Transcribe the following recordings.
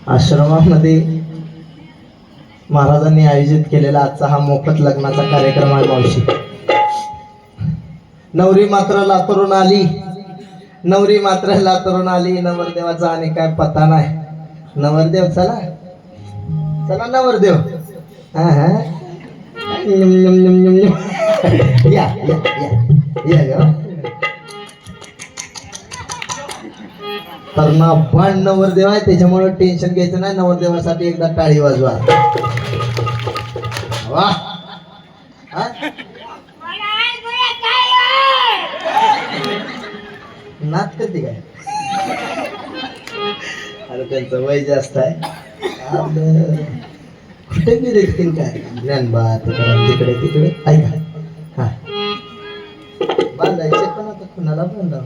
आश्रमामध्ये महाराजांनी आयोजित केलेला आजचा हा मोफत लग्नाचा कार्यक्रम आहे मावशी. नवरी मात्र लातूरून आली, नवरी मात्र लातूरून आली. नवरदेवाचा आणि काय पता नाही. नवरदेव चला चला नवरदेव. हा हा या या या या तर ना पण नवरदेव आहे त्याच्यामुळे टेन्शन घ्यायचं नाही. नवरदेवासाठी एकदा टाळी वाजवा. वा नाच करते काय? अरे त्यांचं वय जास्त आहे. कुठे गेले काय ज्ञानबा तिकडे तिकडे ऐका. हा बांधायचे पण आता कुणाला बांधावं.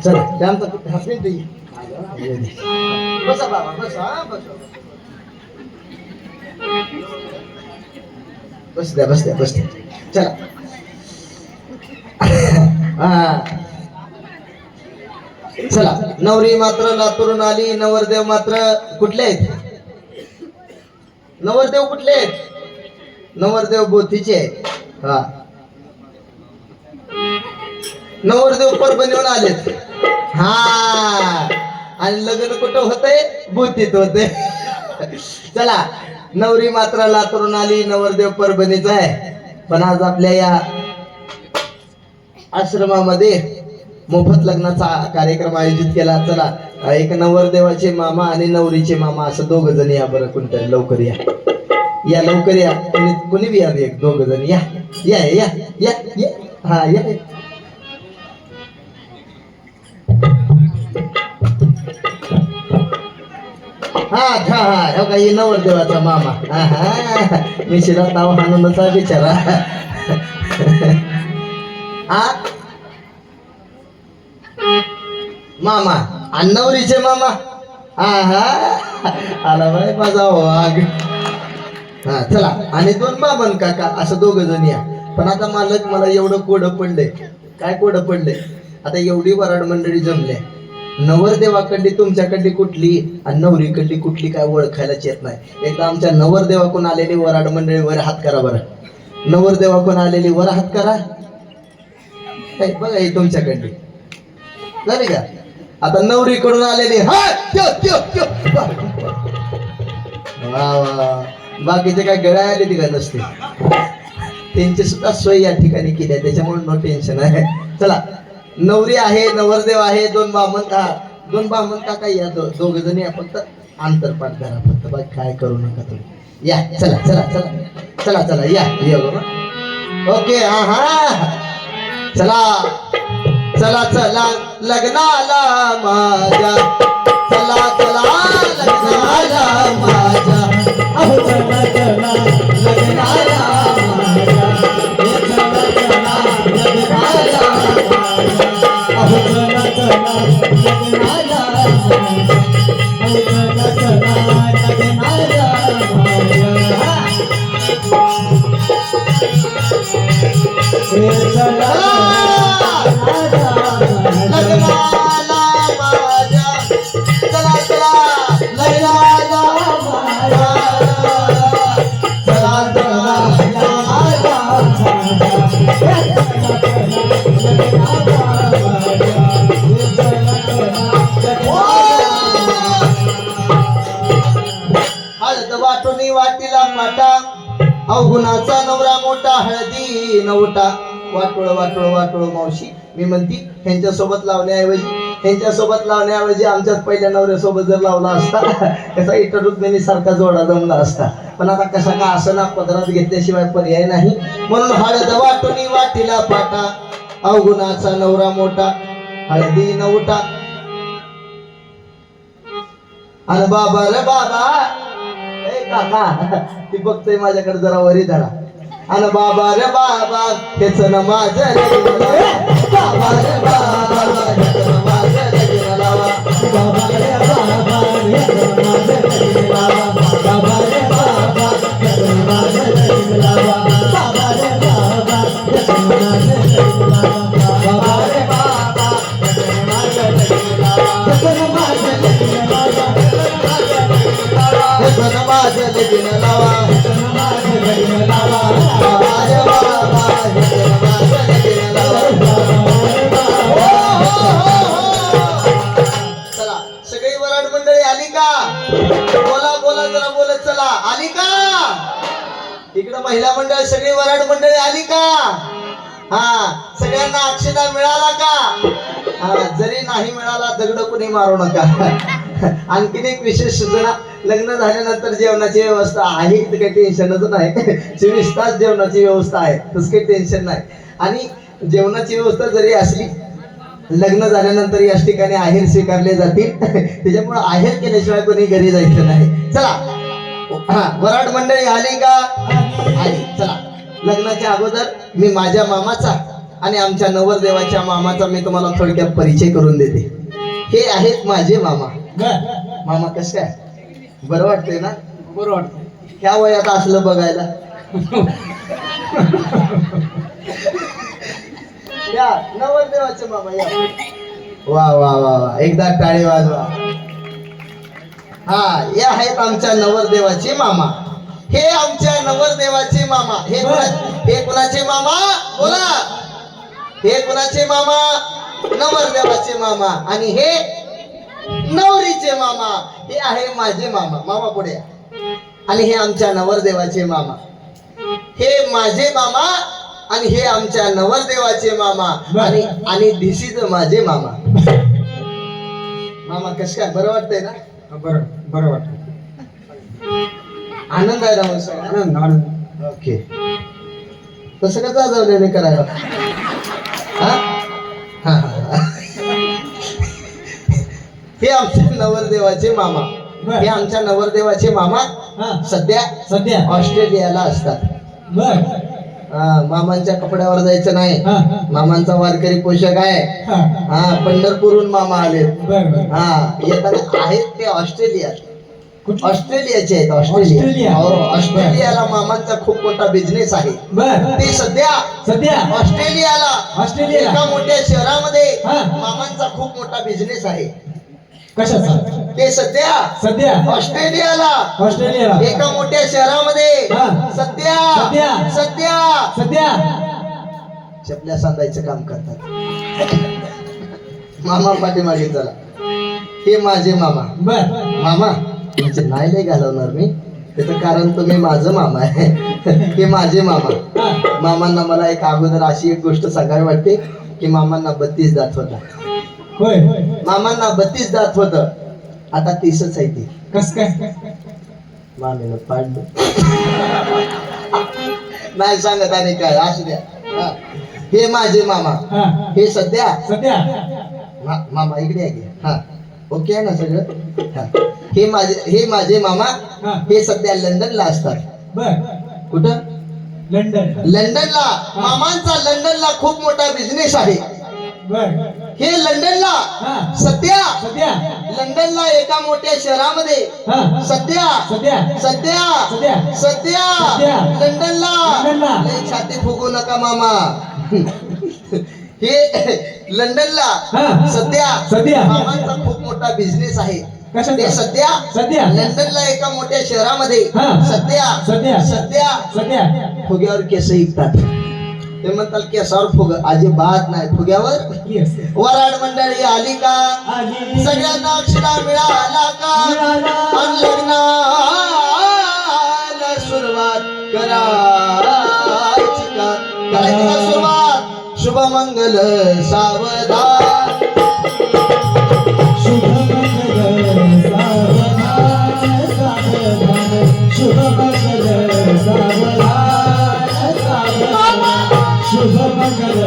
चला त्यांचा हसले बसा बाबा बसा बसा बस द्या बस द्या बस द्या. चला चला. नवरी मात्र लातूरून आली. नवरदेव मात्र कुठले आहेत? नवरदेव कुठले आहेत? नवरदेव बोथीचे आहेत. हा नवरदेव परभणीहून आलेत. हा आणि लग्न कुठं होतंय? बोथीत होते. चला नवरी मात्र लातूरून आली, नवरदेव परभणीचा आहे. पण आज आपल्या या आश्रमामध्ये मोफत लग्नाचा कार्यक्रम आयोजित केला. चला एक नवरदेवाचे मामा आणि नवरीचे मामा असं दोघ जण या बरं. कोणतरी लवकर या या लवकर या. कोणी बी या एक दोघ जण या या या या या. हा या हा हा हा हो का? नवरदेवाचा मामा. हा हा मी शिरा नाव हाणूनचा बिचारा. हा मामा आणि नवरीचे मामा. हा हा आला बाय माझा वाघ. हा चला आणि दोन बाबन काका असं दोघ जण या. पण आता मालक मला एवढं कोडं पडलंय. काय कोडं पडलंय? आता एवढी वराड मंडळी जमले. नवरदेवाकडली तुमच्याकडली कुठली आणि नवरीकडली कुठली काय ओळखायलाच येत नाही. एकदा आमच्या नवरदेवाकडून आलेली वराड मंडळी वर हात करा बरं. नवरदेवाकडून आलेली वर हात करा. बघा ही तुमच्याकडली झाली का? आता नवरीकडून आलेली हा वा वा. बाकीचे काय गळ्या आले ती का नसते. त्यांची सुद्धा सोय या ठिकाणी केली आहे त्याच्यामुळे नो टेन्शन आहे. चला नवरी आहे, नवरदेव आहे, दोन बामण काका या. दोघ जण या. फक्त अंतरपाठ करा फक्त. बाकी काय करू नका तुम्ही. या चला चला चला चला चला या या बाबा. ओके हा हा चला चला चला लग्नाला माझ्या. चला चला लग्नाला माझ्या. अहो चला चला लग्नाला माझ्या. चला चला लग्नाला माझ्या. अहो चला चला लग्नाला माझ्या. अहो चला चला लग्नाला हळद वाटुनी वाटीला पाटा. अवगुणाचा नवरा मोठा हळदी नवटा. वाटोळ वाटोळ वाटोळ मावशी मी म्हणती ह्यांच्यासोबत लावण्याऐवजी आमच्यात पहिल्या नवऱ्यासोबत जर लावला असता कसा इतर रुक्मिणी सारखा जोडा जमला असता. पण आता कसा का असं ना पदरात घेतल्याशिवाय पर्याय नाही. म्हणून हळद वाटुनी वाटीला पाटा. अवगुणाचा नवरा मोठा हळदी नवटा. आणि बाबा रे बाबा काका ती बघतोय माझ्याकडे जरा वरी धरा. आणि बाबा रे बाबा हेच न माझं बाबा रे बाबा हेच न माझं लग्न लावा. बाबा रे बाबा हेच न माझं लग्न लावा. बाबा रे बाबा हेच न माझं लग्न लावा. बाबा रे बाबा हेच न माझं लग्न लावा. बाबा रे बाबा हेच न माझं लग्न लावा. हेच न माझं लग्न लावा. लगीन लावा माझ्या बाबा हे माझं लगीन लावा चला सगळी वराड मंडळी आली का बोला बोला जरा बोलत चला आली का इकडं महिला मंडळ सगळी वराड मंडळी आली का हा सगळ्यांना अक्षदा मिळाला का हा जरी नाही मिळाला दगड कुणी मारू नका आणखीन एक विशेष सूचना लग्न झाल्यानंतर जेवणाची व्यवस्था आहे तर काही टेन्शनच नाही 24 तास जेवणाची व्यवस्था आहे तसं काही टेन्शन नाही आणि जेवणाची व्यवस्था जरी असली लग्न झाल्यानंतर याच ठिकाणी आहेर स्वीकारले जातील त्याच्यामुळे आहेर केल्याशिवाय कोणी घरी जायचं नाही चला हा वराड मंडळी आली का आली चला लग्नाच्या अगोदर मी माझ्या मामाचा आणि आमच्या नवरदेवाच्या मामाचा मी तुम्हाला थोडक्यात परिचय करून देते हे आहेत माझे मामा मामा कसं काय बरं वाटतंय ना बरं वाटतंय ह्या वयात असलं बघायला या नवरदेवाचे मामा या वा वा वा वा एकदा टाळी वाजवा हा या आहेत आमच्या नवरदेवाचे मामा हे आमच्या नवरदेवाचे मामा हे कुणाचे मामा बोला हे कुणाचे मामा नवरदेवाचे मामा आणि हे नवरीचे मामा हे आहे माझे मामा मामा पुढे आणि हे आमच्या नवरदेवाचे मामा हे माझे मामा आणि हे आमच्या नवरदेवाचे मामा आणि धिस इज माझे मामा मामा कसं काय बरं वाटतंय ना बरं वाटतं आनंद आहे ना मग आनंद ओके तसं का जाजवलेले करायला हा हा हे आमच्या नवरदेवाचे मामा हे आमच्या नवरदेवाचे मामा सध्या ऑस्ट्रेलियाला असतात मामांच्या कपड्यावर जायचं नाही मामांचा वारकरी पोशाख आहे हा पंढरपूरहून मामा आले हा येताना आहेत ते ऑस्ट्रेलियाचे आहेत ऑस्ट्रेलियाला मामांचा खूप मोठा बिझनेस आहे ते सध्या ऑस्ट्रेलियाला एका मोठ्या शहरामध्ये मामांचा खूप मोठा बिझनेस आहे कशाचा ते सध्या ऑस्ट्रेलियाला एका मोठ्या शहरामध्ये सध्या चपल्या सांगायचं काम करतात मामा पाठीमागे चला हे माझे मामा मामा तुमचे नाही लय घालवणार मी त्याचं कारण तुम्ही माझं मामा आहे हे माझे मामा मामांना मला एक अगोदर अशी एक गोष्ट सांगावी वाटते की मामांना 32 दात होता मामांना 32 दात होत आता 30च आहे ते कस काय मामीनं पाडलं नाही सांगत आणि काय असू द्या हे माझे मामा हे सध्या मामा इकडे आहे हा ओके आहे ना सगळं हे माझे मामा हे सध्या लंडनला असतात कुठं लंडनला मामांचा लंडनला खूप मोठा बिझनेस आहे हे लंडनला सध्या लंडनला एका मोठ्या शहरामध्ये सध्या लंडनला छाती फुगू नका मामा हे लंडनला सध्या मामांचा खूप मोठा बिझनेस आहे ते सध्या लंडनला एका मोठ्या शहरामध्ये सध्या फुग्यावर केस विकतात ते म्हणतात केसावर फुग अजिबात नाही फुग्यावर वराड मंडळी आली का सगळ्यांना अक्षरा मिळाला का लग्नाला सुरुवात करायची का सुरुवात शुभमंगल सावधान शुभमंगल